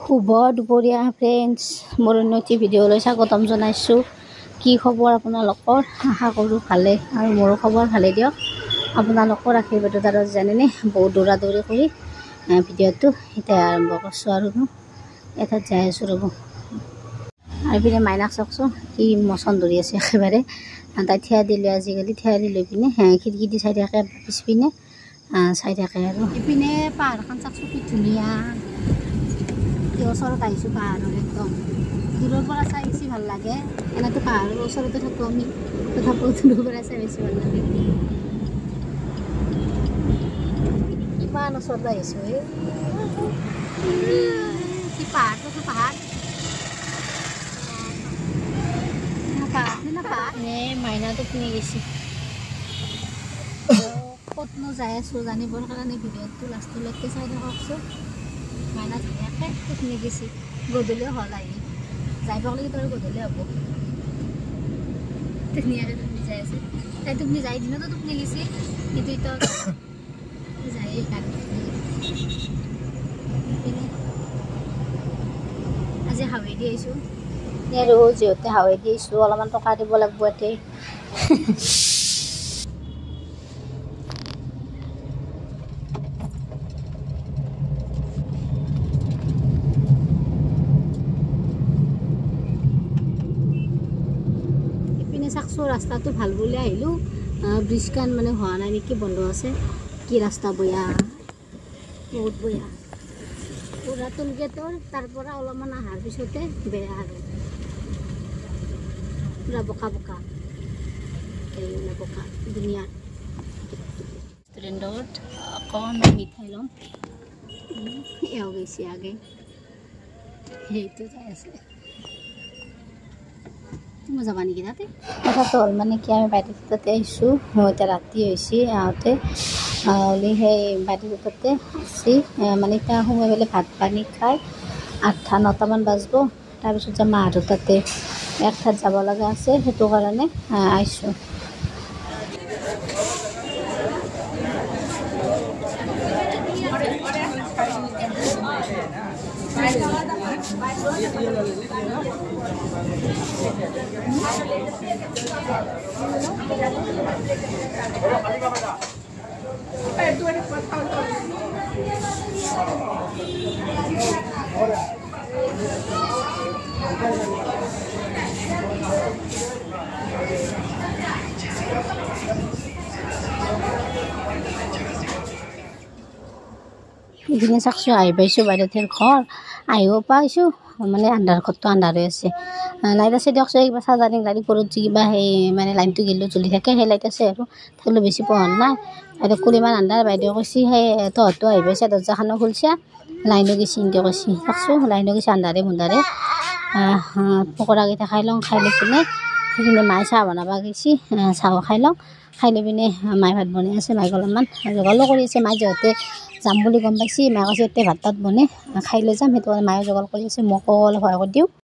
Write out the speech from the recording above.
শুভ দুপৰীয়া ফ্ৰেণ্ডছ, মোৰ উন্নতি ভিডিঅ'লৈ স্বাগতম জনাইছোঁ। কি খবৰ আপোনালোকৰ? আশা কৰোঁ ভালে, আৰু মোৰো খবৰ ভালে দিয়ক। আপোনালোকৰ আশীৰ্বাদত আৰু জানেনে বহুত দৌৰা দৌৰি কৰি ভিডিঅ'টো এতিয়া আৰম্ভ কৰিছোঁ। আৰু এটাত যাই আছোঁ ৰ'ব। আৰু পিনে মাইনাক চাওকচোন, কি মচন ধৰি আছে একেবাৰে। তাই থিয়া দিলে, আজিকালি থিয়া দি লৈ পিনে খিৰিকী দি চাই থাকে, পিছপিনে চাই থাকে। আৰু ইপিনে পাহাৰখন চাওকচোন কি ধুনীয়া। ওচৰত আহিছোঁ পাহাৰৰ, একদম দূৰৰ পৰা চাই বেছি ভাল লাগে। এনেতো পাহাৰৰ ওচৰতে থাকোঁ আমি, তথাপিও দূৰৰ পৰা চাই বেছি ভাল লাগে। কিমান ওচৰত আহিছোঁ কি পাহাৰটোতো পাহাৰ মাইনাটো কিনি গৈছে। ক'তনো যাই আছোঁ জানিবৰ কাৰণে ভিডিঅ'টো লাষ্টলৈকে চাই থাককচোন। মাইনা ধুনীয়াকৈ টোপনি গেছি, গধূলিও হ'ল আহি যাই পাক লাগি, তোৰ গধূলি হ'ব। ধুনীয়াকৈ টোপনি যাই আছে তাই। টোপনি যাই দিনতো টোপনি গেছি, কিন্তু এতিয়া যাই আজি হাৱে দি আহিছোঁ আৰু যিহেতু হাৱে দি আহিছোঁ, অলপমান টকা দিব লাগিব ইয়াতে। চাকচোন ৰাস্তাটো ভাল বুলি আহিলোঁ, ব্ৰিজখন মানে হোৱা নাই নেকি, বন্ধ আছে। কি ৰাস্তা বয়া, বহুত বয়া। পুৰা টোল গেটৰ তাৰ পৰা অলপমান অহাৰ পিছতে বেয়া, আৰু পুৰা বোকা বোকা, এই বোকা ধুনীয়া। ৰেষ্টুৰেণ্টত অকণমান মিঠাই ল'ম, এওঁ গৈছে আগে, সেইটো যাই আছে। মই যাবা নেকি তাতে? কথাটো হ'ল মানে কি, আমি বাইদেউ তাতে আহিছোঁ, এতিয়া ৰাতি হৈছে আহোঁতে। হ'লে সেই বাইদেউ তাতে আছে, মানে এতিয়া সোমাই পেলাই ভাত পানী খাই 8-9টামান বাজিব। তাৰপিছত যাম মাহঁতৰ তাতে, এক ঠাইত যাব লগা আছে, সেইটো কাৰণে আহিছোঁ। ইপিনে চাকচোন আহি পাইছোঁ বাইদেউৰ ঘৰ, আহিব পাইছোঁ। মানে আন্ধাৰ, ঘৰটো আন্ধাৰ হৈ আছে। লাইট আছে দিয়কচোন, কিবা চাৰ্জাৰিং লাইট ওপৰত যি কিবা সেই মানে লাইনটো গেলিও জ্বলি থাকে, সেই লাইট আছে। আৰু থাকিলেও বেছি পোহৰ নাই। বাইদেউ ক'লে ইমান আন্ধাৰ, বাইদেউ কৈছে সেই তহঁতো আহি পাইছে, দৰজাখনো খুলিছে, লাইনো গেছি এনেকৈ কৈছে। চাকচোন লাইনো গেছি, আন্ধাৰে মুন্ধাৰে। পকৰাকেইটা খাই লওঁ, খাই লৈ পিনে সেইপিনে মায়ে চাহ বনাব গৈছে, চাহো খাই লওঁ। খাই লৈ পিনে মায়ে ভাত বনাই আছে, মায়ে অলপমান যোগাৰো কৰি আছে। মায়ে যিহেতু যাম বুলি গম পাইছে, মায়ে কৈছে এতিয়া ভাত তাত বনাই খাই লৈ যাম, সেইটো কাৰণে মায়ে যোগাৰ কৰি আছে, মোকো অলপ সহায় কৰি দিওঁ।